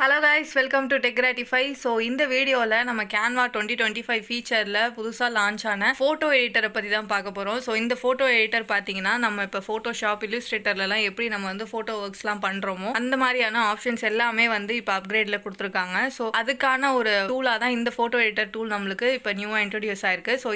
Hello guys, welcome to டெக்ராட்டிஃபை. So இந்த வீடியோவில் நம்ம கேன்வா 2025 ஃபீச்சரில் புதுசாக லான்ச் ஆன ஃபோட்டோ எடிட்டரை பற்றி தான் பார்க்க போகிறோம். ஸோ இந்த ஃபோட்டோ எடிட்டர் பார்த்தீங்கன்னா நம்ம இப்போ ஃபோட்டோஷாப் இல்லுஸ்ட்ரேட்டர்லாம் எப்படி நம்ம வந்து ஃபோட்டோ ஒர்க்ஸ்லாம் பண்ணுறோமோ அந்த மாதிரியான ஆப்ஷன்ஸ் எல்லாமே வந்து இப்போ அப்கிரேடில் கொடுத்துருக்காங்க. ஸோ அதுக்கான ஒரு டூலாக தான் இந்த ஃபோட்டோ எடிட்டர் டூல் நம்மளுக்கு இப்போ நியூவாக இன்ட்ரடியூஸ் ஆயிருக்கு. ஸோ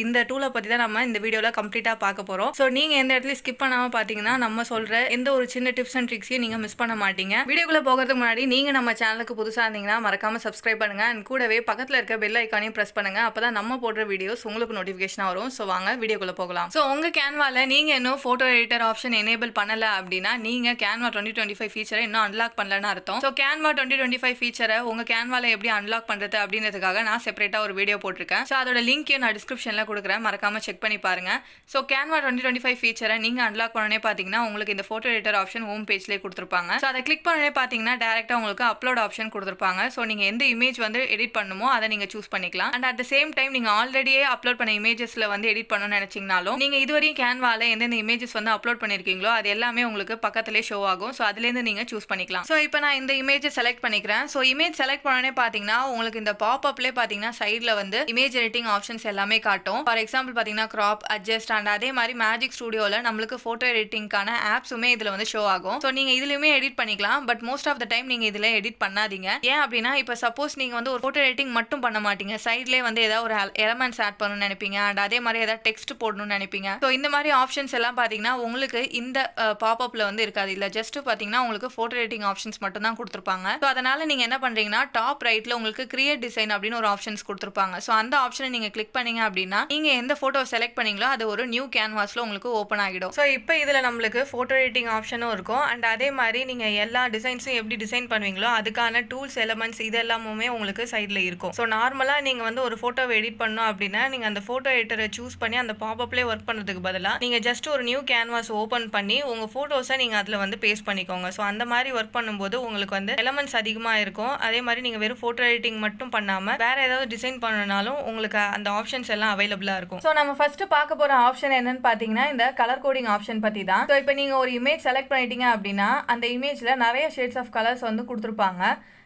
இந்த டூலை பற்றி தான் நம்ம இந்த வீடியோவில் கம்ப்ளீட்டாக பார்க்க போகிறோம். ஸோ நீங்கள் எந்த இடத்துல ஸ்கிப் பண்ணாமல் பார்த்தீங்கன்னா நம்ம சொல்கிற எந்த ஒரு சின்ன டிப்ஸ் அண்ட் ட்ரிக்ஸையும் நீங்கள் மிஸ் பண்ண மாட்டீங்க. வீடியோக்குள்ளே போகிறதுக்கு முன்னாடி நீங்கள் நம்ம சேனலுக்கு புதுசாக இருந்தீங்கன்னா மறக்காம சப்ஸ்கிரைப் பண்ணுங்க. அண்ட் கூடவே பக்கத்தில் இருக்க பெல் ஐக்கானையும் பிரஸ் பண்ணுங்க. அப்பதான் நம்ம போடுற வீடியோஸ் உங்களுக்கு நோட்டிஃபிகேஷன் வரும். ஸோ வாங்க வீடியோக்குள்ள போகலாம். ஸோ உங்க கேன்வால நீங்க இன்னும் போட்டோ எடிட்டர் ஆப்ஷன் எனேபிள் பண்ணல அப்படின்னா நீங்க கேன்வா 2025 ஃபீச்சரை இன்னும் அன்லாக் பண்ணலன்னு அர்த்தம். ஸோ கேன்வா 2025 ஃபீச்சரை உங்க கேன்வால எப்படி அன்லாக் பண்றது அப்படின்றதுக்காக நான் செப்பரேட்டா ஒரு வீடியோ போட்டிருக்கேன். ஸோ அதோட லிங்க்கையும் நான் டிஸ்கிரிப்ஷன்ல கொடுக்குறேன், மறக்காம செக் பண்ணி பாருங்க. ஸோ கேன்வா 2025 ஃபீச்சரை நீங்க அன்லாக் பண்ணனே பாத்தீங்கன்னா உங்களுக்கு இந்த போட்டோ எடிட்டர் ஆப்ஷன் ஹோம் பேஜ்லேயே கொடுத்துருப்பாங்க. ஸோ அதை கிளிக் பண்ணனே பாத்தீங்கன்னா டேரக்டா உங்களுக்கு அப்லோட் ஆப்ஷன் கொடுத்துருப்பாங்க. ஸோ நீங்கள் எந்த இமேஜ் வந்து எடிட் பண்ணுமோ அதை நீங்கள் சூஸ் பண்ணிக்கலாம். And at the same time நீங்கள் ஆல்ரெடியே அப்லோட் பண்ண இமேஜஸ்ல வந்து எடிட் பண்ணணும்னு நினைச்சீங்கனாலும் நீங்கள் இதுவரையும் கேன்வால எந்தெந்த இமேஜஸ் வந்து அப்லோட் பண்ணிருக்கீங்களோ அது எல்லாமே உங்களுக்கு பக்கத்திலே ஷோ ஆகும். ஸோ அதுலேருந்து நீங்கள் சூஸ் பண்ணிக்கலாம். ஸோ இப்போ நான் இந்த இமேஜ் செலக்ட் பண்ணிக்கிறேன். ஸோ இமேஜ் செலக்ட் பண்ணனே பார்த்தீங்கன்னா உங்களுக்கு இந்த பாப்அப்லேயே பார்த்தீங்கன்னா சைடில் வந்து இமேஜ் எடிட்டிங் ஆப்ஷன்ஸ் எல்லாமே காட்டும். ஃபார் எக்ஸாம்பிள் பார்த்தீங்கன்னா கிராப், அட்ஜஸ்ட் அண்ட் அதே மாதிரி மேஜிக் ஸ்டுடியோவில் நம்மளுக்கு ஃபோட்டோ எடிட்டிங்கான ஆப்ஸுமே இதில் வந்து ஷோ ஆகும். ஸோ நீங்கள் இதுலையுமே எடிட் பண்ணிக்கலாம். But most of the time நீங்கள் இதில் எடிட் பண்ணாதீங்க. ஏன் அப்படின்னா இப்போ சப்போஸ் நீங்கள் வந்து ஒரு ஃபோட்டோ எடிட்டிங் மட்டும் பண்ண மாட்டீங்க, சைட்லேயே வந்து ஏதாவது ஒரு எலமெண்ட்ஸ் ஆட் பண்ணணும்னு நினைப்பீங்க அண்ட் அதே மாதிரி ஏதாவது டெக்ஸ்ட் போடணும்னு நினைப்பீங்க. ஸோ இந்த மாதிரி ஆப்ஷன்ஸ் எல்லாம் பார்த்தீங்கன்னா உங்களுக்கு இந்த பாப்அப்பில் வந்து இருக்காது. இல்லை ஜஸ்ட் பார்த்தீங்கன்னா உங்களுக்கு ஃபோட்டோ எடிட்டிங் ஆப்ஷன்ஸ் மட்டும் தான் கொடுத்துருப்பாங்க. ஸோ அதனால நீங்கள் என்ன பண்ணுறீங்கன்னா டாப் ரைட்டில் உங்களுக்கு கிரியேட் டிசைன் அப்படின்னு ஒரு ஆப்ஷன்ஸ் கொடுத்துருப்பாங்க. ஸோ அந்த ஆப்ஷனை நீங்கள் கிளிக் பண்ணீங்க அப்படின்னா நீங்கள் எந்த ஃபோட்டோ செலக்ட் பண்ணீங்களோ அது ஒரு நியூ கேன்வாஸில் உங்களுக்கு ஓப்பன் ஆகிடும். ஸோ இப்போ இதில் நம்மளுக்கு ஃபோட்டோ எடிட்டிங் ஆப்ஷனும் இருக்கும். அண்ட் அதே மாதிரி நீங்கள் எல்லா டிசைன்ஸும் எப்படி டிசைன் பண்ணுவீங்களோ அதுக்கான டூல்ஸ், எலமெண்ட்ஸ் இது எல்லாமே உங்களுக்கு சைடில் இருக்கும். ஸோ நார்மலாக நீங்கள் வந்து ஒரு ஃபோட்டோவை எடிட் பண்ணணும் அப்படின்னா நீங்கள் அந்த ஃபோட்டோ எடிட்டரை சூஸ் பண்ணி அந்த பாப்அப்லேயே ஒர்க் பண்ணுறதுக்கு பதிலாக நீங்கள் ஜஸ்ட் ஒரு நியூ கேன்வாஸ் ஓப்பன் பண்ணி உங்கள் ஃபோட்டோஸை நீங்கள் அதில் வந்து பேஸ்ட் பண்ணிக்கோங்க. ஸோ அந்த மாதிரி ஒர்க் பண்ணும்போது உங்களுக்கு வந்து எலமெண்ட்ஸ் அதிகமாக இருக்கும். அதே மாதிரி நீங்கள் வெறும் ஃபோட்டோ எடிட்டிங் மட்டும் பண்ணாமல் வேற ஏதாவது டிசைன் பண்ணனாலும் உங்களுக்கு அந்த ஆப்ஷன்ஸ் எல்லாம் அவைலபிளாக இருக்கும். ஸோ நம்ம ஃபர்ஸ்ட் பார்க்க போகிற ஆப்ஷன் என்னன்னு பார்த்தீங்கன்னா இந்த கலர் கோடிங் ஆப்ஷன் பற்றி தான். ஸோ இப்போ நீங்கள் ஒரு இமேஜ் செலக்ட் பண்ணிட்டீங்க அப்படின்னா அந்த இமேஜில் நிறைய ஷேட்ஸ் ஆஃப் கலர்ஸ் வந்து கொடுத்துருப்பாங்க.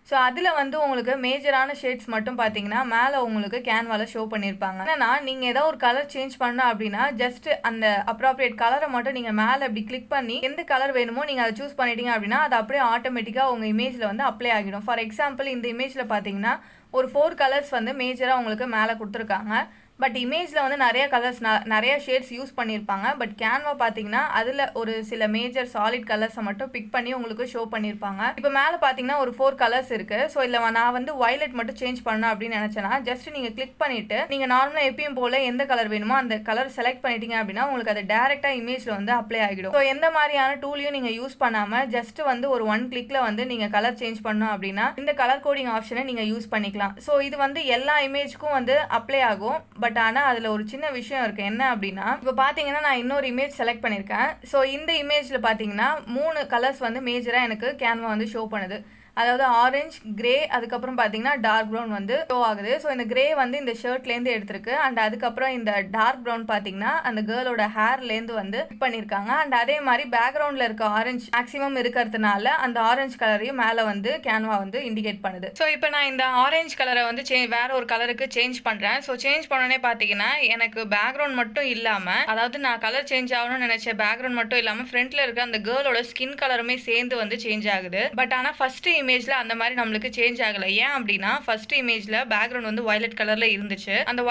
ஸோ அதில் வந்து உங்களுக்கு மேஜரான ஷேட்ஸ் மட்டும் பார்த்தீங்கன்னா மேலே உங்களுக்கு கேன்வாவில் ஷோ பண்ணியிருப்பாங்க. ஏன்னா நீங்கள் ஏதோ ஒரு கலர் சேஞ்ச் பண்ணணும் அப்படின்னா ஜஸ்ட் அந்த அப்ராப்ரியேட் கலரை மட்டும் நீங்கள் மேலே அப்படி கிளிக் பண்ணி எந்த கலர் வேணுமோ நீங்கள் அதை சூஸ் பண்ணிட்டீங்க அப்படின்னா அது அப்படியே ஆட்டோமேட்டிக்காக உங்கள் இமேஜில் வந்து அப்ளை ஆகிடும். ஃபார் எக்ஸாம்பிள் இந்த இமேஜில் பார்த்தீங்கன்னா ஒரு 4 கலர்ஸ் வந்து மேஜராக உங்களுக்கு மேலே கொடுத்துருக்காங்க. பட் இமேஜில் வந்து நிறைய கலர்ஸ், நிறைய ஷேட்ஸ் யூஸ் பண்ணியிருப்பாங்க. பட் கேன்வா பார்த்தீங்கன்னா அதில் ஒரு சில மேஜர் சாலிட் கலர்ஸை மட்டும் பிக் பண்ணி உங்களுக்கு ஷோ பண்ணியிருப்பாங்க. இப்போ மேலே பார்த்தீங்கன்னா ஒரு 4 கலர்ஸ் இருக்குது. ஸோ இல்லை நான் வந்து வயலட் மட்டும் சேஞ்ச் பண்ணணும் அப்படின்னு நினச்சேன்னா ஜஸ்ட் நீங்கள் கிளிக் பண்ணிவிட்டு நீங்கள் நார்மலாக எப்பயும் போல் எந்த கலர் வேணுமோ அந்த கலர் செலக்ட் பண்ணிட்டீங்க அப்படின்னா உங்களுக்கு அது டேரெக்டாக இமேஜில் வந்து அப்ளை ஆகிடும். ஸோ எந்த மாதிரியான டூலையும் நீங்கள் யூஸ் பண்ணாமல் ஜஸ்ட் வந்து ஒரு 1 கிளிக்கில் வந்து நீங்கள் கலர் சேஞ்ச் பண்ணணும் அப்படின்னா இந்த கலர் கோடிங் ஆப்ஷனை நீங்கள் யூஸ் பண்ணிக்கலாம். ஸோ இது வந்து எல்லா இமேஜுக்கும் வந்து அப்ளை ஆகும். பட் ஆனால் அதில் ஒரு சின்ன விஷயம் இருக்குது. என்ன அப்படின்னா இப்போ பார்த்தீங்கன்னா நான் இன்னொரு இமேஜ் செலக்ட் பண்ணியிருக்கேன். ஸோ இந்த இமேஜில் பார்த்தீங்கன்னா 3 கலர்ஸ் வந்து மேஜராக எனக்கு கேன்வா வந்து ஷோ பண்ணுது. அதாவது ஆரஞ்சு, கிரே, அதுக்கப்புறம் பார்த்தீங்கன்னா டார்க் ப்ரௌன் வந்து ஷோ ஆகுது. ஸோ இந்த கிரே வந்து இந்த ஷர்ட்லேருந்து எடுத்திருக்கு. அண்ட் அதுக்கப்புறம் இந்த டார்க் ப்ரௌன் பார்த்தீங்கன்னா அந்த கேர்ளோட ஹேர்லேருந்து வந்து பிக் பண்ணியிருக்காங்க. அண்ட் அதே மாதிரி பேக்ரவுண்டில் இருக்க ஆரஞ்சு மேக்ஸிமம் இருக்கிறதுனால அந்த ஆரஞ்சு கலரையும் மேலே வந்து கேன்வா வந்து இண்டிகேட் பண்ணுது. ஸோ இப்போ நான் இந்த ஆரஞ்சு கலரை வந்து வேற ஒரு கலருக்கு சேஞ்ச் பண்ணுறேன். ஸோ சேஞ்ச் பண்ணோன்னே பார்த்தீங்கன்னா எனக்கு பேக்ரவுண்ட் மட்டும் இல்லாமல், அதாவது நான் கலர் சேஞ்ச் ஆகணும்னு நினச்ச பேக்ரவுண்ட் மட்டும் இல்லாமல் ஃப்ரண்ட்டில் இருக்க அந்த கேர்ளோட ஸ்கின் கலருமே சேர்ந்து வந்து சேஞ்ச் ஆகுது. பட் ஆனால் ஃபர்ஸ்ட் இமேஜ்ல அந்த மாதிரி நம்மளுக்கு சேஞ்ச் ஆகல. ஏன் அப்படின்னா ஃபர்ஸ்ட் இமேஜ்ல பேக்ரவுண்ட் வந்து வயலட் கலர்ல இருந்துச்சு. அந்த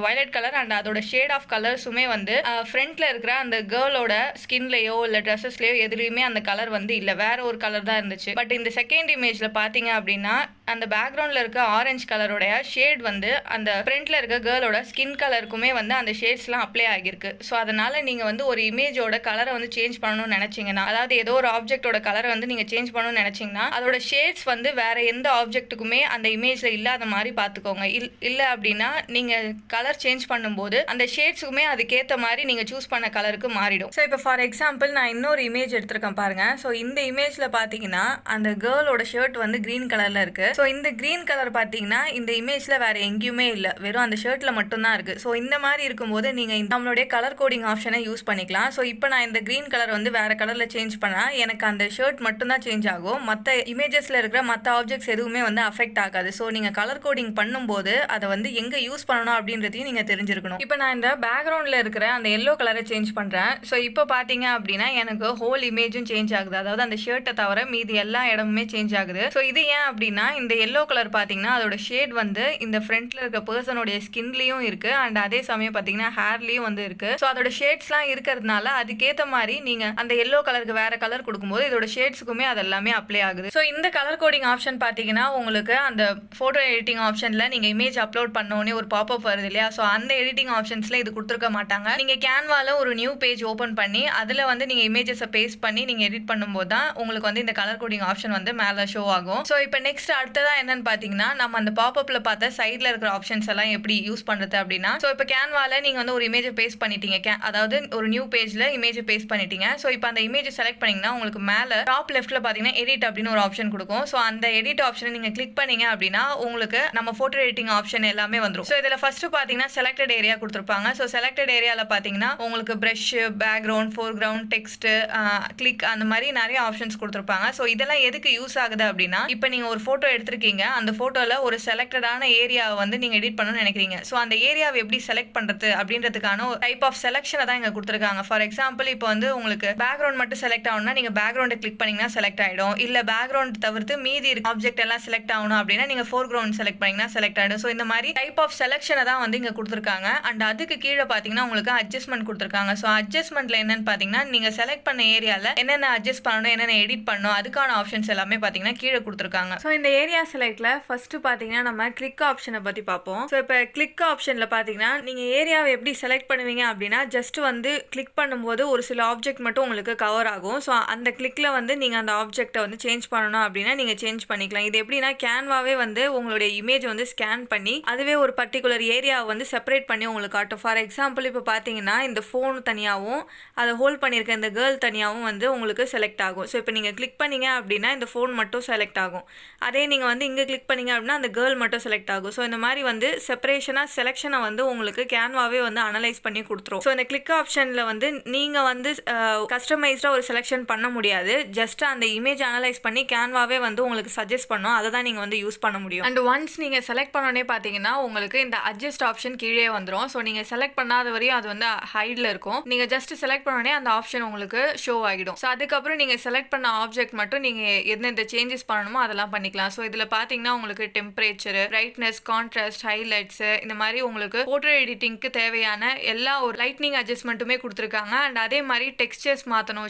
வயலட் கலர் அண்ட் அதோட ஷேட் ஆஃப் கலர்ஸுமே வந்து ஃப்ரண்ட்ல இருக்கிற அந்த கேர்ளோட ஸ்கின்லயோ இல்ல ட்ரெஸ்ஸஸ்லயோ எதுலயுமே அந்த கலர் வந்து இல்ல, வேற ஒரு கலர் தான் இருந்துச்சு. பட் இந்த செகண்ட் இமேஜ்ல பாத்தீங்க அப்படின்னா அந்த பேக்ரவுண்ட்ல இருக்க ஆரஞ்சு கலரோட ஷேட் வந்து அந்த ஃப்ரண்ட்ல இருக்க கேர்ளோட ஸ்கின் கலருக்குமே வந்து அந்த ஷேட்ஸ்லாம் அப்ளை ஆகிருக்கு. ஸோ அதனால நீங்க வந்து ஒரு இமேஜோட கலரை வந்து சேஞ்ச் பண்ணணும்னு நினைச்சீங்கன்னா, அதாவது ஏதோ ஒரு ஆப்ஜெக்டோட கலரை வந்து நீங்க சேஞ்ச் பண்ணணும்னு நினைச்சீங்கன்னா அதோட ஷேட்ஸ் வந்து வேற எந்த ஆப்ஜெக்ட்டுக்குமே அந்த இமேஜ்ல இல்லாத மாதிரி பார்த்துக்கோங்க. இல்லை அப்படின்னா நீங்க கலர் சேஞ்ச் பண்ணும்போது அந்த ஷேட்ஸுக்குமே அதுக்கேற்ற மாதிரி நீங்க சூஸ் பண்ண கலருக்கு மாறிடும். ஸோ இப்போ ஃபார் எக்ஸாம்பிள் நான் இன்னொரு இமேஜ் எடுத்திருக்கேன் பாருங்க. ஸோ இந்த இமேஜ்ல பார்த்தீங்கன்னா அந்த கேர்ளோட ஷர்ட் வந்து கிரீன் கலர்ல இருக்கு. ஸோ இந்த கிரீன் கலர் பார்த்தீங்கன்னா இந்த இமேஜ்ல வேற எங்கேயுமே இல்லை, வெறும் அந்த ஷர்ட்ல மட்டும்தான் இருக்கு. ஸோ இந்த மாதிரி இருக்கும்போது நீங்க நம்மளுடைய கலர் கோடிங் ஆப்ஷனை யூஸ் பண்ணிக்கலாம். ஸோ இப்போ நான் இந்த கிரீன் கலர் வந்து வேற கலர்ல சேஞ்ச் பண்ணா எனக்கு அந்த ஷர்ட் மட்டும் தான் சேஞ்ச் ஆகும், மற்ற இமேஜஸ்ல இருக்கிற மற்ற ஆப்ஜெக்ட்ஸ் எதுவுமே வந்து அஃபெக்ட் ஆகாது. ஸோ நீங்க கலர் கோடிங் பண்ணும்போது அதை வந்து எங்க யூஸ் பண்ணணும் அப்படின்றதையும் நீங்க தெரிஞ்சிருக்கணும். இப்போ நான் இந்த பேக்ரவுண்ட்ல இருக்கிற அந்த எல்லோ கலரை சேஞ்ச் பண்றேன். ஸோ இப்போ பாத்தீங்க அப்படின்னா எனக்கு ஹோல் இமேஜும் சேஞ்ச் ஆகுது, அதாவது அந்த ஷர்ட்டை தவிர மீதி எல்லா இடமுமே சேஞ்ச் ஆகுது. ஸோ இது ஏன் அப்படின்னா இந்த எல்லோ கலர் பாத்தீங்கன்னா அதோட ஷேட் வந்து இந்த ஃப்ரண்ட்ல இருக்க பர்சனோட ஸ்கின்லயும் இருக்கு அண்ட் அதே சமயம் பாத்தீங்கன்னா ஹேர்லயும் வந்து இருக்கு. ஸோ அதோட ஷேட்ஸ்லாம் இருக்கிறதுனால அதுக்கேற்ற மாதிரி நீங்க அந்த எல்லோ கலருக்கு வேற கலர் கொடுக்கும்போது இதோட ஷேட்ஸுக்குமே அது எல்லாமே அப்ளை ஆகுது. ஸோ இந்த கலர் கோடிங் ஆப்ஷன் பார்த்தீங்கன்னா உங்களுக்கு அந்த ஃபோட்டோ எடிட்டிங் ஆப்ஷனில் நீங்கள் இமேஜ் அப்லோட் பண்ண உடனே ஒரு பாப்அப் வருது இல்லையா, ஸோ அந்த எடிட்டிங் ஆப்ஷன்ஸில் இது கொடுத்துருக்க மாட்டாங்க. நீங்கள் கேன்வாவில் ஒரு நியூ பேஜ் ஓப்பன் பண்ணி அதில் வந்து நீங்கள் இமேஜஸை பேஸ்ட் பண்ணி நீங்கள் எடிட் பண்ணும்போது தான் உங்களுக்கு வந்து இந்த கலர் கோடிங் ஆப்ஷன் வந்து மேலே ஷோ ஆகும். ஸோ இப்போ நெக்ஸ்ட் அடுத்ததாக என்னன்னு பார்த்தீங்கன்னா நம்ம அந்த பாப்அப்பில் பார்த்த சைடில் இருக்கிற ஆப்ஷன்ஸ் எல்லாம் எப்படி யூஸ் பண்ணுறது அப்படின்னா, ஸோ இப்போ கேன்வாவில் நீங்கள் வந்து ஒரு இமேஜை பேஸ்ட் பண்ணிட்டீங்க, அதாவது ஒரு நியூ பேஜில் இமேஜை பேஸ்ட் பண்ணிட்டீங்க. ஸோ இப்போ அந்த இமேஜை செலக்ட் பண்ணிங்கன்னா உங்களுக்கு மேலே டாப் லெஃப்ட்டில் பார்த்தீங்கன்னா எடிட் அப்படின்னு ஒரு ஆப்ஷன் கொடுக்கும். ஸோ அந்த எடிட் ஆப்ஷனை நீங்கள் கிளிக் பண்ணீங்க அப்படின்னா உங்களுக்கு நம்ம ஃபோட்டோ எடிட்டிங் ஆப்ஷன் எல்லாமே வந்துடும். ஸோ இதில் ஃபர்ஸ்ட் பார்த்தீங்கன்னா செலக்டட் ஏரியா கொடுத்துருப்பாங்க. ஸோ செலக்டட் ஏரியாவில் பார்த்தீங்கன்னா உங்களுக்கு brush, background, foreground, text, click அந்த மாதிரி நிறைய ஆப்ஷன்ஸ் கொடுத்துருப்பாங்க. ஸோ இதெல்லாம் எதுக்கு யூஸ் ஆகுது அப்படின்னா இப்போ நீங்கள் ஒரு ஃபோட்டோ எடுத்திருக்கீங்க, அந்த ஃபோட்டோவில் ஒரு செலக்டடான ஏரியாவை வந்து நீங்கள் எடிட் பண்ணணும்னு நினைக்கிறீங்க. ஸோ அந்த ஏரியாவை எப்படி செலக்ட் பண்ணுறது அப்படின்றதுக்கான டைப் ஆஃப் செலக்ஷனை தான் இங்கே கொடுத்துருக்காங்க. ஃபார் எக்ஸாம்பிள் இப்போ வந்து உங்களுக்கு பேக்ரவுண்ட் மட்டும் செலக்ட் ஆகணும்னா நீங்கள் பேக்ரவுண்டை கிளிக் பண்ணீங்கன்னா செலக்ட் ஆகிடும். இல்லை பேக்ரவுண்ட் தவிர்த்து மீதி இருக்க ஆப்ஜெக்ட் எல்லாம் செலக்ட் ஆகணும் அப்படின்னா நீங்கள் ஃபோர்கிரவுண்ட் செலக்ட் பண்ணீங்கன்னா செலக்ட் ஆகிடும். ஸோ இந்த மாதிரி டைப் ஆஃப் செலக்ஷனை தான் வந்து இங்கே கொடுத்துருக்காங்க. அண்ட் அதுக்கு கீழே பார்த்தீங்கன்னா உங்களுக்கு அட்ஜஸ்ட்மெண்ட் கொடுத்துருக்காங்க. ஸோ அட்ஜஸ்ட்மெண்ட்ல என்னன்னு பார்த்தீங்கன்னா நீங்கள் செலக்ட் பண்ண ஏரியாவில் என்னென்ன அட்ஜஸ்ட் பண்ணணும், என்னென்ன எடிட் பண்ணணும், அதுக்கான ஆப்ஷன்ஸ் எல்லாமே பார்த்தீங்கன்னா கீழே கொடுத்துருக்காங்க. ஸோ இந்த ஏரியா செலக்ட்ல ஃபர்ஸ்ட் பார்த்தீங்கன்னா நம்ம கிளிக் ஆப்ஷனை பற்றி பார்ப்போம். ஸோ இப்போ கிளிக் ஆப்ஷனில் பார்த்தீங்கன்னா நீங்கள் ஏரியாவை எப்படி செலக்ட் பண்ணுவீங்க அப்படின்னா ஜஸ்ட் வந்து கிளிக் பண்ணும்போது ஒரு சில ஆப்ஜெக்ட் மட்டும் உங்களுக்கு கவர் ஆகும். ஸோ அந்த கிளிக்ல வந்து நீங்கள் அந்த ஆப்ஜெக்டை வந்து சேஞ்ச் பண்ணணும் அப்படின்னா நீங்கள் சேஞ்ச் பண்ணிக்கலாம். இது எப்படின்னா கேன்வாவே வந்து உங்களுடைய இமேஜ் வந்து ஸ்கேன் பண்ணி அதுவே ஒரு பர்டிகுலர் ஏரியாவை வந்து செப்பரேட் பண்ணி உங்களுக்கு காட்டும். ஃபார் எக்ஸாம்பிள் இப்போ பார்த்தீங்கன்னா இந்த ஃபோன் தனியாகவும் அதை ஹோல்ட் பண்ணியிருக்க இந்த கேர்ள் தனியாகவும் வந்து உங்களுக்கு செலக்ட் ஆகும். ஸோ இப்போ நீங்கள் கிளிக் பண்ணீங்க அப்படின்னா இந்த ஃபோன் மட்டும் செலக்ட் ஆகும். அதே நீங்கள் வந்து இங்கே கிளிக் பண்ணீங்க அப்படின்னா அந்த கேர்ள் மட்டும் செலக்ட் ஆகும். ஸோ இந்த மாதிரி வந்து செப்பரேஷனாக செலெக்ஷனை வந்து உங்களுக்கு கேன்வாவே வந்து அனலைஸ் பண்ணி கொடுத்துரும். ஸோ இந்த கிளிக் ஆப்ஷனில் வந்து நீங்கள் வந்து கஸ்டமைஸ்டாக ஒரு செலெக்ஷன் பண்ண முடியாது, ஜஸ்ட் அந்த இமேஜ் அனலைஸ் பண்ணி கேன்வாவே வந்து உங்களுக்கு சஜஸ்ட் பண்ணும், அதை தான் நீங்கள் வந்து யூஸ் பண்ண முடியும். அண்ட் ஒன்ஸ் நீங்கள் செலக்ட் பண்ணோன்னே பார்த்தீங்கன்னா உங்களுக்கு இந்த அட்ஜஸ்ட் ஆப்ஷன் கீழே வந்துடும். ஸோ நீங்கள் செலக்ட் பண்ணாத வரையும் அது வந்து ஹைடில் இருக்கும். நீங்கள் ஜஸ்ட் செலக்ட் பண்ணோடனே அந்த ஆப்ஷன் உங்களுக்கு ஷோ ஆகிடும். ஸோ அதுக்கப்புறம் நீங்கள் செலக்ட் பண்ண ஆப்ஜெக்ட் மட்டும் நீங்கள் எந்தெந்த சேஞ்சஸ் பண்ணணுமோ அதெல்லாம் பண்ணிக்கலாம். ஸோ இதில் பார்த்தீங்கன்னா உங்களுக்கு டெம்பரேச்சர், பிரைட்னஸ், கான்ட்ராஸ்ட், ஹைலைட்ஸ், இந்த மாதிரி உங்களுக்கு ஃபோட்டோ எடிட்டிங்க்கு தேவையான எல்லா ஒரு லைட்னிங் அட்ஜஸ்ட்மெண்ட்டுமே கொடுத்துருக்காங்க. அண்ட் அதே மாதிரி டெக்ஸ்சர்ஸ் மாற்றணும்,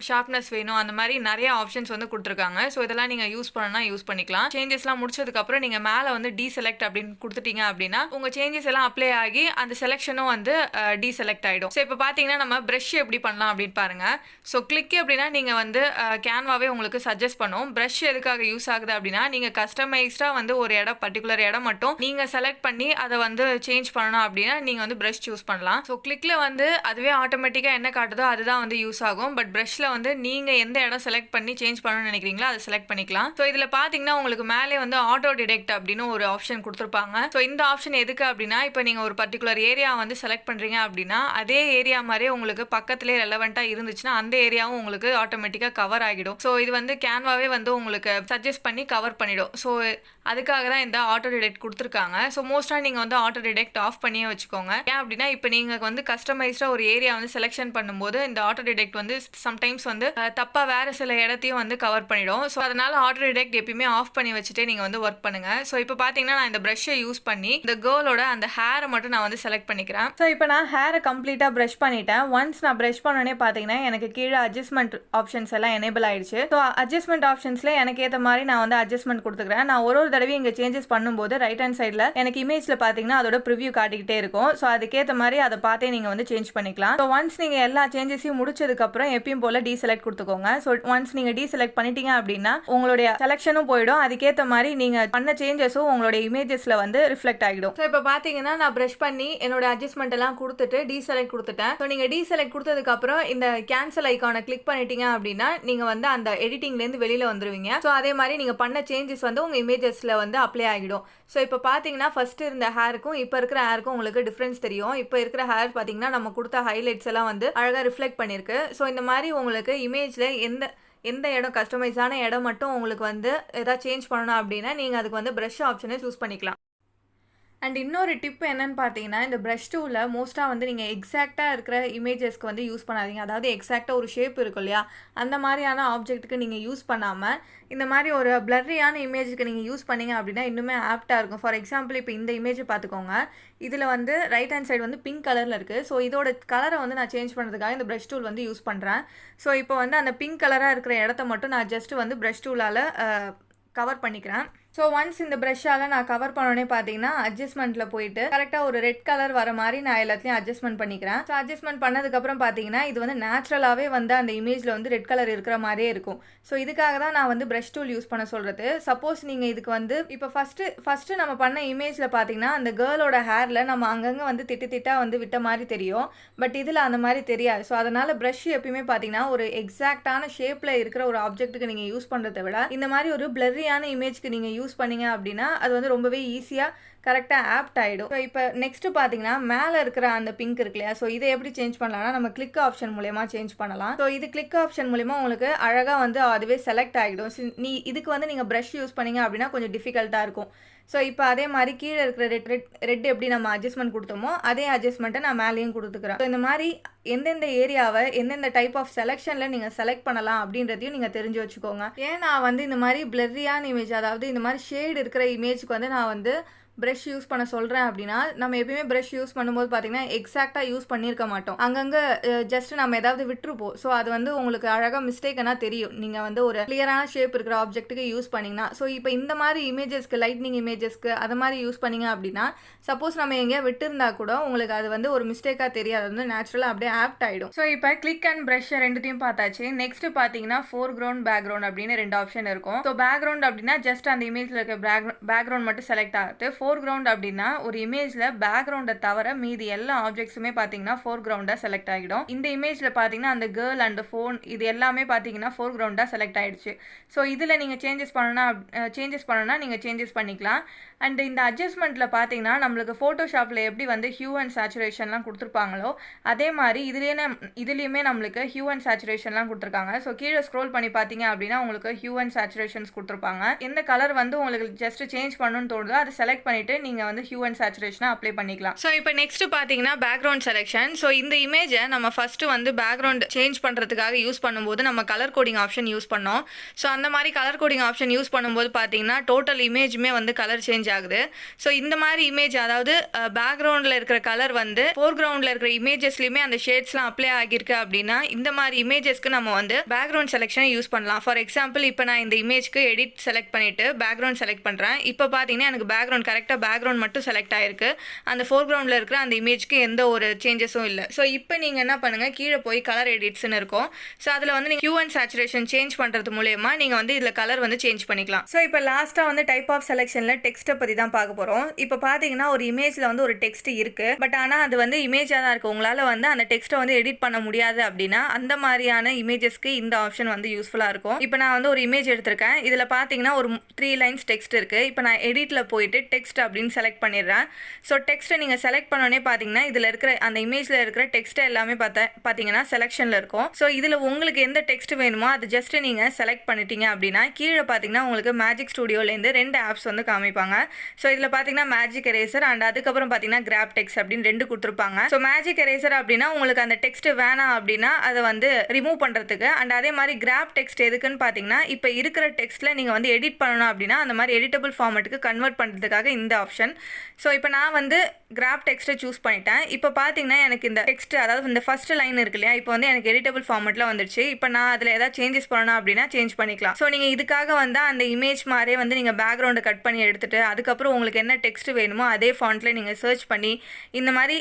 ஷார்ப்னஸ் வேணும், அந்த மாதிரி நிறைய ஆப்ஷன்ஸ் வந்து கொடுத்துருக்காங்க. ஸோ இதெல்லாம் நீங்கள் யூஸ் பண்ணனா யூஸ் பண்ணிக்கலாம். சேஞ்சஸ்லாம் முடிச்சதுக்கப்புறம் நீங்கள் மேலே வந்து டீசெலக்ட் அப்படின்னு கொடுத்துட்டீங்க அப்படின்னா உங்கள் சேஞ்சஸ் எல்லாம் அப்ளை ஆகி அந்த செலெக்ஷனும் வந்து டீசெலக்ட் ஆகிடும். ஸோ இப்போ பார்த்தீங்கன்னா நம்ம ப்ரஷ் எப்படி பண்ணலாம் அப்படின்னு பாருங்க. ஸோ கிளிக் அப்படின்னா நீங்கள் வந்து கேன்வாவே உங்களுக்கு சஜஸ்ட் பண்ணும். ப்ரஷ் எதுக்காக யூஸ் ஆகுது அப்படின்னா நீங்கள் கஸ்டமைஸ்டாக வந்து ஒரு இடம், பர்டிகுலர் இடம் மட்டும் நீங்கள் செலக்ட் பண்ணி அதை வந்து சேஞ்ச் பண்ணணும் அப்படின்னா நீங்கள் வந்து ப்ரஷ் சூஸ் பண்ணலாம். ஸோ கிளிக்ல வந்து அதுவே ஆட்டோமேட்டிக்காக என்ன காட்டுதோ அதுதான் வந்து யூஸ் ஆகும். பட் ப்ரஷ்ல வந்து நீங்கள் எந்த இடம் செலக்ட் பண்ணி சேஞ்ச் பண்ணணும்னு நினைக்கிறீங்களோ அதை செலக்ட் பண்ணிக்கலாம். ஸோ இதில் பார்த்தீங்கன்னா உங்களுக்கு மேலே வந்து ஆட்டோ டிடெக்ட் அப்படின்னு ஒரு ஆப்ஷன் கொடுத்துருப்பாங்க. ஸோ இந்த ஆப்ஷன் எதுக்கு அப்படின்னா இப்போ நீங்கள் ஒரு பர்டிகுலர் ஏரியா வந்து செலக்ட் பண்ணுறீங்க அப்படின்னா அதே ஏரியா மாதிரியே உங்களுக்கு பக்கத்துலேயே ரெலவெண்ட்டாக இருந்துச்சுன்னா அந்த ஏரியாவும் உங்களுக்கு ஆட்டோமேட்டிக்காக கவர் ஆகிடும். ஸோ இது வந்து கேன்வாவே வந்து உங்களுக்கு சஜஸ்ட் பண்ணி கவர் பண்ணிடும். ஸோ அதுக்காக தான் இந்த ஆட்டோ டிடெக்ட் கொடுத்துருக்காங்க. ஸோ மோஸ்ட்டாக நீங்கள் வந்து ஆட்டோ டிடெக்ட் ஆஃப் பண்ணியே வச்சுக்கோங்க. ஏன் அப்படின்னா இப்போ நீங்கள் வந்து கஸ்டமைஸ்டாக ஒரு ஏரியா வந்து செலெக்ஷன் பண்ணும்போது இந்த ஆட்டோ டிடெக்ட் வந்து சம்டைம்ஸ் வந்து தப்பாக வேறு சில இடத்தையும் வந்து கவர் பண்ணிடும். ஸோ அதனால ஆட்டோ டிடெக்ட் எப்பயுமே ஆஃப் பண்ணி வச்சுட்டு நீங்கள் வந்து ஒர்க் பண்ணுங்க. ஸோ இப்போ பார்த்தீங்கன்னா நான் இந்த ப்ரஷ்ஷை யூஸ் பண்ணி இந்த கேர்ளோட அந்த ஹேரை மட்டும் நான் வந்து செலக்ட் பண்ணிக்கிறேன். ஸோ இப்போ நான் ஹேரை கம்ப்ளீட்டாக ப்ரஷ் பண்ணிட்டேன். ஒன்ஸ் நான் ப்ரஷ் பண்ணோடனே பார்த்தீங்கன்னா எனக்கு கீழே அட்ஜஸ்ட்மெண்ட் ஆப்ஷன்ஸ் எல்லாம் எனேபிள் ஆயிடுச்சு. ஸோ அட்ஜஸ்ட்மெண்ட் ஆப்ஷன்ஸ்ல எனக்கு ஏற்ற மாதிரி நான் வந்து அட்ஜஸ்ட்மெண்ட் கொடுத்துக்கிறேன். நான் ஒரு தடவை இங்கே சேஞ்சஸ் பண்ணும்போது ரைட் ஹேண்ட் சைடில் எனக்கு இமேஜில் பார்த்தீங்கன்னா அதோட ப்ரிவ்யூ காட்டிக்கிட்டே இருக்கும். ஸோ அதுக்கேற்ற மாதிரி அதை பார்த்தே நீங்கள் வந்து சேஞ்ச் பண்ணிக்கலாம். ஸோ ஒன்ஸ் நீங்கள் எல்லா சேஞ்சஸையும் முடிச்சதுக்கப்புறம் எப்பயும் போல டீசெலக்ட் கொடுத்துக்கோங்க. ஸோ ஒன்ஸ் நீங்கள் டீசெலக்ட் பண்ணிட்டீங்க அப்படின்னா உங்களுடைய செலெக்ஷனும் போயிடும், அதுக்கேற்ற மாதிரி நீங்கள் பண்ண சேஞ்சஸும் உங்களுடைய இமேஜஸில் வந்து ரிஃப்ளெக்ட் ஆகிடும். ஸோ இப்போ பார்த்தீங்கன்னா நான் ப்ரஷ் பண்ணி என்னோட அட்ஜஸ்ட்மெண்ட் எல்லாம் கொடுத்துட்டு டீசெலக்ட் கொடுத்துட்டேன். ஸோ நீங்கள் டீசெலக்ட் கொடுத்ததுக்கப்புறம் இந்த கேன்சல் ஐக்கானை கிளிக் பண்ணிட்டீங்க அப்படின்னா நீங்கள் வந்து அந்த எடிட்டிங்லேருந்து வெளியில் வந்துருவீங்க. ஸோ அதே மாதிரி நீங்கள் பண்ண சேஞ்ச் சேஞ்சஸ் வந்து உங்கள் இமேஜஸில் வந்து அப்ளை ஆகிடும். ஸோ இப்போ பார்த்தீங்கன்னா ஃபஸ்ட்டு இருந்த ஹேருக்கும் இப்போ இருக்கிற ஹேருக்கும் உங்களுக்கு டிஃப்ரென்ஸ் தெரியும். இப்போ இருக்கிற ஹேர் பார்த்தீங்கன்னா நம்ம கொடுத்த ஹைலைட்ஸ் எல்லாம் வந்து அழகாக ரிஃப்ளெக்ட் பண்ணியிருக்கு. ஸோ இந்த மாதிரி உங்களுக்கு இமேஜில் எந்த இடம் கஸ்டமைஸான இடம் மட்டும் உங்களுக்கு வந்து எதாவது சேஞ்ச் பண்ணணும் அப்படின்னா நீங்கள் அதுக்கு வந்து ப்ரஷ் ஆப்ஷனை சூஸ் பண்ணிக்கலாம். அண்ட் இன்னொரு டிப் என்னன்னு பார்த்தீங்கன்னா, இந்த ப்ரஷ் டூவில் மோஸ்ட்டாக வந்து நீங்கள் எக்ஸாக்டாக இருக்கிற இமேஜஸ்க்கு வந்து யூஸ் பண்ணாதீங்க. அதாவது எக்ஸாக்டாக ஒரு ஷேப் இருக்கும் இல்லையா, அந்த மாதிரியான ஆப்ஜெக்ட்டுக்கு நீங்கள் யூஸ் பண்ணாமல் இந்த மாதிரி ஒரு பிளர்ரியான இமேஜுக்கு நீங்கள் யூஸ் பண்ணீங்க அப்படின்னா இன்னுமே ஆப்டாக இருக்கும். ஃபார் எக்ஸாம்பிள் இப்போ இந்த இமேஜை பார்த்துக்கோங்க. இதில் வந்து ரைட் ஹேண்ட் சைடு வந்து பிங்க் கலரில் இருக்குது. ஸோ இதோட கலரை வந்து நான் சேஞ்ச் பண்ணுறதுக்காக இந்த ப்ரஷ் டூல் வந்து யூஸ் பண்ணுறேன். ஸோ இப்போ வந்து அந்த பிங்க் கலராக இருக்கிற இடத்த மட்டும் நான் ஜஸ்ட்டு வந்து ப்ரஷ் டூலால் கவர் பண்ணிக்கிறேன். ஸோ ஒன்ஸ் இந்த ப்ரஷ்ஷால் நான் கவர் பண்ணோன்னே பார்த்தீங்கன்னா அட்ஜஸ்ட்மெண்ட்டில் போயிட்டு கரெக்டாக ஒரு ரெட் கலர் வர மாதிரி நான் எல்லாத்தையும் அட்ஜஸ்ட்மெண்ட் பண்ணிக்கிறேன். ஸோ அட்ஜஸ்ட்மெண்ட் பண்ணதுக்கப்புறம் பார்த்தீங்கன்னா இது வந்து நேச்சுரலாகவே வந்து அந்த இமேஜில் வந்து ரெட் கலர் இருக்கிற மாதிரியே இருக்கும். ஸோ இதுக்காக தான் நான் வந்து ப்ரஷ் டூல் யூஸ் பண்ண சொல்கிறது. சப்போஸ் நீங்கள் இதுக்கு வந்து இப்போ ஃபஸ்ட்டு நம்ம பண்ண இமேஜில் பார்த்தீங்கன்னா அந்த கேர்ளோட ஹேரில் நம்ம அங்கங்கே வந்து திட்டாக வந்து விட்ட மாதிரி தெரியும். பட் இதில் அந்த மாதிரி தெரியாது. ஸோ அதனால் ப்ரஷ் எப்பயுமே பார்த்தீங்கன்னா ஒரு எக்ஸாக்டான ஷேப்பில் இருக்கிற ஒரு ஆப்ஜெக்ட்டுக்கு நீங்கள் யூஸ் பண்ணுறதை விட இந்த மாதிரி ஒரு பிளர்ரியான இமேஜ்க்கு நீங்கள் யூஸ் பண்ணீங்க அப்படின்னா அது வந்து ரொம்பவே ஈஸியாக கரெக்டாக ஆப்ட் ஆகிடும். ஸோ இப்போ நெக்ஸ்ட்டு பார்த்தீங்கன்னா மேலே இருக்கிற அந்த பிங்க் இருக்கு இல்லையா, ஸோ இதை எப்படி சேஞ்ச் பண்ணலாம்னா நம்ம கிளிக் ஆப்ஷன் மூலயமா சேஞ்ச் பண்ணலாம். ஸோ இது கிளிக் ஆப்ஷன் மூலயமா உங்களுக்கு அழகாக வந்து அதுவே செலக்ட் ஆகிடும். இதுக்கு வந்து நீங்கள் ப்ரஷ் யூஸ் பண்ணீங்க அப்படின்னா கொஞ்சம் டிஃபிகல்ட்டாக இருக்கும். ஸோ இப்போ அதே மாதிரி கீழே இருக்கிற ரெட் எப்படி நம்ம அட்ஜஸ்ட்மெண்ட் கொடுத்தோமோ அதே அட்ஜஸ்ட்மெண்ட்டை நான் மேலேயும் கொடுத்துக்கிறேன். ஸோ இந்த மாதிரி எந்தெந்த ஏரியாவை எந்தெந்த டைப் ஆஃப் செலெக்ஷனில் நீங்கள் செலக்ட் பண்ணலாம் அப்படின்றதையும் நீங்கள் தெரிஞ்சு வச்சுக்கோங்க. ஏன் நான் வந்து இந்த மாதிரி பிளர்ரியான இமேஜ், அதாவது இந்த மாதிரி ஷேட் இருக்கிற இமேஜுக்கு வந்து நான் வந்து ப்ரஷ் யூஸ் பண்ண சொல்கிறேன் அப்படின்னா நம்ம எப்பயுமே ப்ரஷ் யூஸ் பண்ணும்போது பார்த்தீங்கன்னா எக்ஸாக்டாக யூஸ் பண்ணியிருக்க மாட்டோம். அங்கங்கே ஜஸ்ட் நம்ம ஏதாவது விட்டுருப்போம். ஸோ அது வந்து உங்களுக்கு அழகாக மிஸ்டேக்னா தெரியும் நீங்கள் வந்து ஒரு கிளியரான ஷேப் இருக்கிற ஆப்ஜெக்ட்டுக்கு யூஸ் பண்ணிங்கன்னா. ஸோ இப்போ இந்த மாதிரி இமேஜஸ்க்கு லைட்னிங் இமேஜஸ்க்கு அது மாதிரி யூஸ் பண்ணிங்க அப்படின்னா சப்போஸ் நம்ம எங்கேயா விட்டுருந்தா கூட உங்களுக்கு அது வந்து ஒரு மிஸ்டேக்காக தெரியாது, அது வந்து நேச்சுரலாக அப்படியே ஆப்ட் ஆகிடும். ஸோ இப்போ கிளிக் அண்ட் ப்ரஷ் ரெண்டுத்தையும் பார்த்தாச்சு. நெக்ஸ்ட் பார்த்தீங்கன்னா ஃபோர்க்ரவுண்ட் பேக்ரவுண்ட் அப்படின்னு 2 ஆப்ஷன் இருக்கும். ஸோ பேக்ரவுண்ட் அப்படின்னா ஜஸ்ட் அந்த இமேஜில் இருக்க பேக்ரவுண்ட் மட்டும் செலக்ட் ஆகுது. ஃபோர்க்ரவுண்ட் அப்படின்னா ஒரு இமேஜில் பேக்ரவுண்டை தவிர மீதி எல்லா ஆப்ஜெக்ட்ஸுமே பார்த்தீங்கன்னா ஃபோர்க்ரவுண்டாக செலக்ட் ஆகிடும். இந்த இமேஜில் பார்த்தீங்கன்னா அந்த கேர்ள் அண்ட் ஃபோன் இது எல்லாமே பார்த்தீங்கன்னா ஃபோர்க்ரவுண்டாக செலக்ட் ஆகிடுச்சு. ஸோ இதில் நீங்கள் சேஞ்சஸ் பண்ணணும்னா நீங்கள் சேஞ்சஸ் பண்ணிக்கலாம். அண்ட் இந்த அட்ஜஸ்ட்மெண்ட்டில் பார்த்தீங்கன்னா நம்மளுக்கு ஃபோட்டோஷாப்பில் எப்படி வந்து ஹியூ அண்ட் சேச்சுரேஷன்லாம் கொடுத்துருப்பாங்களோ அதே மாதிரி இதுலேயுமே நம்மளுக்கு ஹியூ அண்ட் சேச்சுரேஷன்லாம் கொடுத்துருக்காங்க. ஸோ கீழே ஸ்க்ரோல் பண்ணி பார்த்தீங்க அப்படின்னா உங்களுக்கு ஹியூ அண்ட் சேச்சுரேஷன்ஸ் கொடுத்துருப்பாங்க. எந்த கலர் வந்து உங்களுக்கு ஜஸ்ட் சேஞ்ச் பண்ணணும்னு தோணுதோ அதை செலக்ட் பண்ணிவிட்டு நீங்கள் வந்து ஹியூ அண்ட் சேச்சுரேஷனை அப்ளை பண்ணிக்கலாம். ஸோ இப்போ நெக்ஸ்ட்டு பார்த்தீங்கன்னா பேக்ரவுண்ட் செலெக்ஷன். ஸோ இந்த இமேஜை நம்ம ஃபஸ்ட்டு வந்து பேக்ரவுண்ட் சேஞ்ச் பண்ணுறதுக்காக யூஸ் பண்ணும்போது நம்ம கலர் கோடிங் ஆப்ஷன் யூஸ் பண்ணோம். ஸோ அந்த மாதிரி கலர் கோடிங் ஆப்ஷன் யூஸ் பண்ணும்போது பார்த்தீங்கன்னா டோட்டல் இமேஜுமே வந்து கலர் சேஞ்ச் ஆகுது. ஸோ இந்த மாதிரி இமேஜ் அதாவது பேக்ரவுண்டில் இருக்கிற கலர் வந்து ஃபோர்க்ரவுண்டில் இருக்கிற இமேஜஸ்லையுமே அந்த ஷேட்ஸ்லாம் அப்ளை ஆகியிருக்கு அப்படின்னா இந்த மாதிரி இமேஜஸ்க்கு நம்ம வந்து பேக்ரவுண்ட் செலெக்ஷனை யூஸ் பண்ணலாம். ஃபார் எக்ஸாம்பிள் இப்போ நான் இந்த இமேஜ்க்கு எடிட் செலக்ட் பண்ணிவிட்டு பேக்ரவுண்ட் செலக்ட் பண்ணுறேன். இப்போ பார்த்தீங்கன்னா எனக்கு பேக்ரவுண்ட் கரெக்டாக பேக்ரவுண்ட் மட்டும் செலக்ட் ஆகிருக்கு. அந்த ஃபோர்க்ரவுண்டில் இருக்கிற அந்த இமேஜ்க்கு எந்த ஒரு சேஞ்சஸும் இல்லை. ஸோ இப்போ நீங்கள் என்ன பண்ணுங்கள், கீழே போய் கலர் எடிட்ஸ்னு இருக்கும். ஸோ அதில் வந்து நீங்கள் ஹியூ அண்ட் சேச்சுரேஷன் சேஞ்ச் பண்ணுறது மூலயமா நீங்கள் வந்து இதில் கலர் வந்து சேஞ்ச் பண்ணிக்கலாம். ஸோ இப்போ லாஸ்ட்டாக வந்து டைப் ஆஃப் செலெக்ஷனில் டெக்ஸ்ட்டை பற்றி தான் பார்க்க போகிறோம். இப்போ பார்த்தீங்கன்னா ஒரு இமேஜில் வந்து ஒரு டெக்ஸ்ட் இருக்குது. பட் ஆனால் அது வந்து இமேஜாக தான் இருக்குது. உங்களால் வந்து அந்த டெக்ஸ்ட்டை வந்து எடிட் பண்ண முடியாது அப்படின்னா அந்த மாதிரியான இமேஜஸ்க்கு இந்த ஆப்ஷன் வந்து யூஸ்ஃபுல்லாக இருக்கும். இப்போ நான் வந்து ஒரு இமேஜ் எடுத்திருக்கேன். இதில் பார்த்தீங்கன்னா ஒரு 3 லைன்ஸ் டெக்ஸ்ட் இருக்குது. இப்போ நான் எடிட்டில் போயிட்டு டெக்ஸ்ட் அப்படின்னு செலக்ட் பண்ணிடுறேன். ஸோ டெக்ஸ்ட்டை நீங்கள் செலக்ட் பண்ணோன்னே பார்த்தீங்கன்னா இதில் இருக்கிற அந்த இமேஜில் இருக்கிற டெக்ஸ்ட்டை எல்லாமே பார்த்தீங்கன்னா செலெக்ஷனில் இருக்கும். ஸோ இதில் உங்களுக்கு எந்த டெக்ஸ்ட் வேணுமோ அது ஜஸ்ட்டு நீங்கள் செலக்ட் பண்ணிட்டீங்க அப்படின்னா கீழே பார்த்தீங்கன்னா உங்களுக்கு மேஜிக் ஸ்டுடியோலேருந்து 2 ஆப்ஸ் வந்து காமிப்பாங்க. ஸோ இதில் பார்த்தீங்கன்னா மேஜிக் எரேசர் அண்ட் அதுக்கப்புறம் பார்த்தீங்கன்னா கிராப் டெக்ஸ்ட் அப்படின்னு 2 கொடுத்துருப்பாங்க. ஸோ மேஜிக் எரேசர் அப்படின்னா உங்களுக்கு அந்த டெக்ஸ்ட் வேணாம் அப்படின்னா அதை வந்து ரிமூவ் பண்ணுறதுக்கு. அண்ட் அதே மாதிரி கிராப் டெக்ஸ்ட் எதுக்குன்னு பார்த்தீங்கன்னா இப்போ இருக்கிற டெக்ஸ்ட்டில் நீங்கள் வந்து எடிட் பண்ணணும் அப்படின்னா அந்த மாதிரி எடிட்டபிள் ஃபார்மேட்டுக்கு கன்வெர்ட் பண்ணுறதுக்காக இந்த ஆப்ஷன். ஸோ இப்போ நான் வந்து கிராப் டெக்ஸ்ட்டை சூஸ் பண்ணிட்டேன். இப்போ பார்த்தீங்கன்னா எனக்கு இந்த டெக்ஸ்ட் அதாவது இந்த ஃபர்ஸ்ட் லைன் இருக்கு இல்லையா, இப்போ வந்து எனக்கு எடிட்டபிள் ஃபார்மேட்டில் வந்துடுச்சு. இப்போ நான் அதில் ஏதாவது சேஞ்சஸ் பண்ணணும் அப்படின்னா சேஞ்ச் பண்ணிக்கலாம். ஸோ நீங்கள் இதுக்காக வந்து அந்த இமேஜ் மாதிரியே வந்து நீங்கள் பேக்ரவுண்டை கட் பண்ணி எடுத்துட்டு அதுக்கப்புறம் உங்களுக்கு என்ன டெக்ஸ்ட் வேணுமோ அதே ஃபாண்ட்டில் நீங்கள் சர்ச் பண்ணி இந்த மாதிரி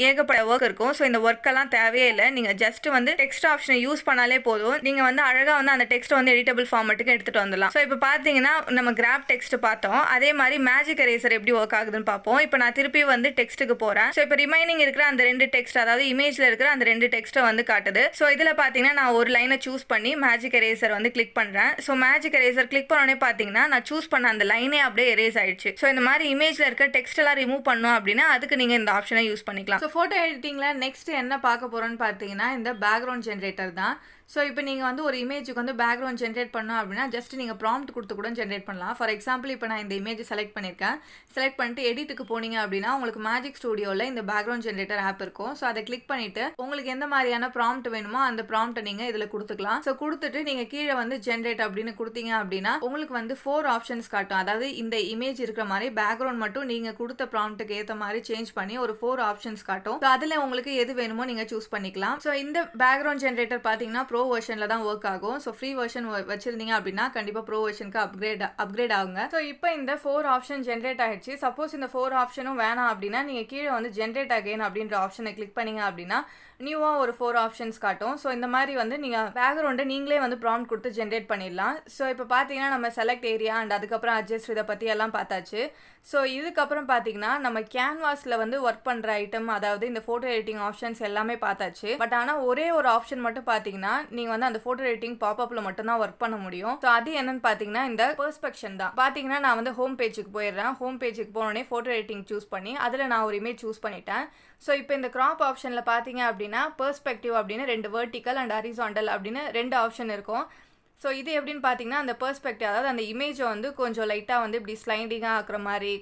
ஏகப்பட்ட ஒர்க் இருக்கும். ஸோ இந்த ஒர்க்கெல்லாம் தேவையே இல்லை. நீங்கள் ஜஸ்ட் வந்து டெக்ஸ்ட் ஆப்ஷனை யூஸ் பண்ணாலே போதும். நீங்கள் வந்து அழகாக வந்து அந்த டெக்ஸ்ட்டை வந்து எடிட்டபிள் ஃபார்மேட்டுக்கு எடுத்துகிட்டு வந்துடலாம். ஸோ இப்போ பார்த்தீங்கன்னா நம்ம கிராப் டெக்ஸ்ட் பார்த்தோம். அதே மாதிரி மேஜிக் எரேசர் எரேசர் எப்படி ஒர்க் ஆகுதுன்னு பார்ப்போம். இப்போ நான் திருப்பி வந்து டெக்ஸ்ட்டுக்கு போகிறேன். ஸோ இப்போ ரிமைனிங் இருக்கிற அந்த 2 டெக்ஸ்ட், அதாவது இமேஜில் இருக்கிற அந்த 2 டெக்ஸ்ட்டை வந்து காட்டுது. ஸோ இதில் பார்த்தீங்கன்னா நான் ஒரு லைனை சூஸ் பண்ணி மேஜிக் எரேசர் வந்து கிளிக் பண்ணுறேன். ஸோ மேஜிக் எரேசர் கிளிக் பண்ணோடனே பார்த்தீங்கன்னா நான் சூஸ் பண்ண அந்த லைனே அப்படியே எரேஸ் ஆயிடுச்சு. ஸோ இந்த மாதிரி இமேஜில் இருக்க டெக்ஸ்ட் எல்லாம் ரிமூவ் பண்ணோம் அப்படின்னா அதுக்கு நீங்கள் இந்த ஆப்ஷனை யூஸ் பண்ணிக்கலாம். ஸோ ஃபோட்டோ எடிட்டிங்கில் நெக்ஸ்ட் என்ன பார்க்க போகிறோன்னு பார்த்தீங்கன்னா இந்த பேக்ரவுண்ட் ஜென்ரேட்டர் தான். ஸோ இப்போ நீங்கள் வந்து ஒரு இமேஜுக்கு வந்து பேக்ரவுண்ட் ஜென்ரேட் பண்ணோம் அப்படின்னா ஜஸ்ட் நீங்கள் ப்ராம்ப்ட் கொடுத்து கூட ஜென்ரேட் பண்ணலாம். ஃபார் எக்ஸாம்பிள் இப்போ நான் இந்த இமேஜ் செலக்ட் பண்ணியிருக்கேன். செலக்ட் பண்ணிட்டு எடிட்டுக்கு போனீங்க அப்படின்னா உங்களுக்கு மேஜிக் ஸ்டுடியோவில் இந்த பேக்ரவுண்ட் ஜென்ரேட்டர் ஆப் இருக்கும். ஸோ அதை கிளிக் பண்ணிவிட்டு உங்களுக்கு எந்த மாதிரியான ப்ராம்ப்ட் வேணுமோ அந்த ப்ராம்ப்ட்டை நீங்கள் இதில் கொடுத்துக்கலாம். ஸோ கொடுத்துட்டு நீங்கள் கீழே வந்து ஜென்ரேட் அப்படின்னு கொடுத்தீங்க அப்படின்னா உங்களுக்கு வந்து 4 ஆப்ஷன்ஸ் காட்டும். அதாவது இந்த இமேஜ் இருக்கிற மாதிரி பேக்ரவுண்ட் மட்டும் நீங்கள் கொடுத்த ப்ராம்ப்ட்டுக்கு ஏற்ற மாதிரி சேஞ்ச் பண்ணி ஒரு 4 ஆப்ஷன்ஸ் காட்டும். ஸோ அதில் உங்களுக்கு எது வேணுமோ நீங்கள் சூஸ் பண்ணிக்கலாம். ஸோ இந்த பேக்ரவுண்ட் ஜென்ரேட்டர் பார்த்தீங்கன்னா ப்ரோ வெர்ஷன்ல தான் ஒர்க் ஆகும். ஸோ ஃப்ரீ வெர்ஷன் வச்சிருந்தீங்க அப்படின்னா கண்டிப்பாக ப்ரோ வெர்ஷனுக்கு அப்கிரேட் ஆகுங்க. ஸோ இப்போ இந்த 4 ஆப்ஷன் ஜென்ரேட் ஆயிடுச்சு. சப்போஸ் இந்த 4 ஆப்ஷனும் வேணாம் அப்படின்னா நீங்கள் கீழே வந்து ஜென்ரேட் அகைன் அப்படின்ற ஆப்ஷனை கிளிக் பண்ணீங்க அப்படின்னா நியூவாக ஒரு 4 ஆப்ஷன்ஸ் காட்டும். ஸோ இந்த மாதிரி வந்து நீங்கள் பேக்ரவுண்டை நீங்களே வந்து ப்ராம்ப்ட் கொடுத்து ஜென்ரேட் பண்ணிடலாம். ஸோ இப்போ பார்த்தீங்கன்னா நம்ம செலக்ட் ஏரியா அண்ட் அதுக்கப்புறம் அட்ஜஸ்ட் இதை பற்றி எல்லாம் பார்த்தாச்சு. ஸோ இதுக்கப்புறம் பார்த்தீங்கன்னா நம்ம கேன்வாஸில் வந்து ஒர்க் பண்ணுற ஐட்டம், அதாவது இந்த ஃபோட்டோ எடிட்டிங் ஆப்ஷன்ஸ் எல்லாமே பார்த்தாச்சு. பட் ஆனால் ஒரே ஒரு ஆப்ஷன் மட்டும் பார்த்தீங்கன்னா நீங்கள் வந்து அந்த ஃபோட்டோ எடிட்டிங் பாப்அப்பில் மட்டும்தான் ஒர்க் பண்ண முடியும். ஸோ அது என்னன்னு பார்த்தீங்கன்னா இந்த பெர்ஸ்பெக்ஷன் தான். பார்த்தீங்கன்னா நான் வந்து ஹோம் பேஜுக்கு போயிடுறேன். ஹோம் பேஜுக்கு போனோடனே ஃபோட்டோ எடிட்டிங் சூஸ் பண்ணி அதில் நான் ஒரு இமேஜ் சூஸ் பண்ணிட்டேன். ஸோ இப்போ இந்த கிராப் ஆப்ஷனில் பார்த்தீங்க அப்படின்னா பெர்ஸ்பெக்டிவ் அப்படின்னு 2 வெர்டிக்கல் அண்ட் ஹரிசாண்டல் அப்படின்னு 2 ஆப்ஷன் இருக்கும். ஸோ இது எப்படின்னு பார்த்தீங்கன்னா அந்த பெர்ஸ்பெக்டிவ், அதாவது அந்த இமேஜை வந்து கொஞ்சம் லைட்டாக வந்து இப்படி ஸ்லைடிங்காக ஆக்குற மாதிரி,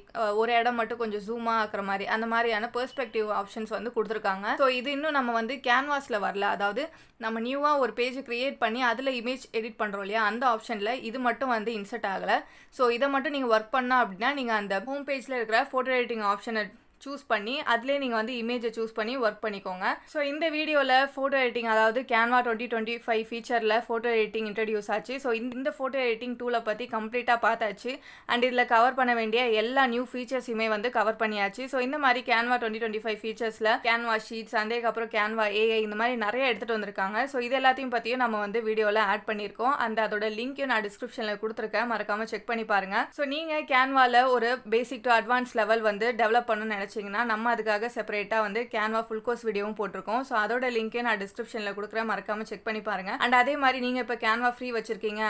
ஒரு இடம் மட்டும் கொஞ்சம் ஜூமாக ஆக்குற மாதிரி, அந்த மாதிரியான பெர்ஸ்பெக்டிவ் ஆப்ஷன்ஸ் வந்து கொடுத்துருக்காங்க. ஸோ இது இன்னும் நம்ம வந்து கேன்வாஸில் வரல. அதாவது நம்ம நியூவாக ஒரு பேஜ் க்ரியேட் பண்ணி அதில் இமேஜ் எடிட் பண்ணுறோம் இல்லையா, அந்த ஆப்ஷனில் இது மட்டும் வந்து இன்சர்ட் ஆகலை. ஸோ இதை மட்டும் நீங்கள் ஒர்க் பண்ணால் அப்படின்னா நீங்கள் அந்த ஹோம் பேஜில் இருக்கிற ஃபோட்டோ எடிட்டிங் ஆப்ஷனை சூஸ் பண்ணி அதிலே நீங்கள் வந்து இமேஜை சூஸ் பண்ணி ஒர்க் பண்ணிக்கோங்க. ஸோ இந்த வீடியோவில் ஃபோட்டோ எடிட்டிங், அதாவது கேன்வா 2025 ஃபீச்சரில் ஃபோட்டோ எடிட்டிங் இன்ட்ரடியூஸ் ஆச்சு. ஸோ இந்த ஃபோட்டோ எடிட்டிங் டூலை பற்றி கம்ப்ளீட்டாக பார்த்தாச்சு. அண்ட் இதில் கவர் பண்ண வேண்டிய எல்லா நியூ ஃபீச்சர்ஸுமே வந்து கவர் பண்ணியாச்சு. ஸோ இந்த மாதிரி கேன்வா 2025 ஃபீச்சர்ஸில் கேன்வா ஷீட்ஸ், அதுக்கப்புறம் கேன்வா ஏஐ, இந்த மாதிரி நிறைய எடுத்துகிட்டு வந்திருக்காங்க. ஸோ இது எல்லாத்தையும் பற்றியும் நம்ம வந்து வீடியோவில் ஆட் பண்ணியிருக்கோம். அண்ட் அதோட லிங்க்கையும் நான் டிஸ்கிரிப்ஷனில் கொடுத்துருக்கேன், மறக்காமல் செக் பண்ணி பாருங்கள். ஸோ நீங்கள் கேன்வாவில் ஒரு பேசிக் டு அட்வான்ஸ் லெவல் வந்து டெவலப் பண்ணணும்னு நினச்சிங்கன்னா நம்ம அதுக்காக செப்பரேட்டாக வந்து கேன்வா ஃபுல் கோர்ஸ் வீடியோவும் போட்டிருக்கோம். ஸோ அதோட லிங்க்கே நான் டிஸ்கிரிப்ஷனில் கொடுக்குறேன், மறக்காமல் செக் பண்ணி பாருங்கள். அண்ட் அதே மாதிரி நீங்கள் இப்போ கேன்வா ஃப்ரீ வச்சிருக்கீங்க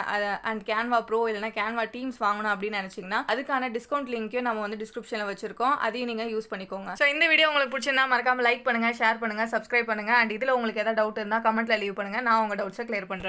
அண்ட் கேன்வா ப்ரோ இல்லைனா கேன்வா டீம்ஸ் வாங்கணும் அப்படின்னு நினச்சிங்கன்னா அதுக்கான டிஸ்கவுண்ட் லிங்க்கையும் நம்ம வந்து டிஸ்கிரிப்ஷனில் வச்சிருக்கோம், அதையும் நீங்கள் யூஸ் பண்ணிக்கோங்க. ஸோ இந்த வீடியோ உங்களுக்கு பிடிச்சிருந்தா மறக்காமல் லைக் பண்ணுங்கள், ஷேர் பண்ணுங்கள், சப்ஸ்கிரைப் பண்ணுங்கள். அண்ட் இதில் உங்களுக்கு ஏதாவது டவுட் இருந்தால் கமெண்ட்டில் லீவ் பண்ணுங்கள், நான் உங்கள் டவுட்ஸை கிளியர் பண்ணுறேன்.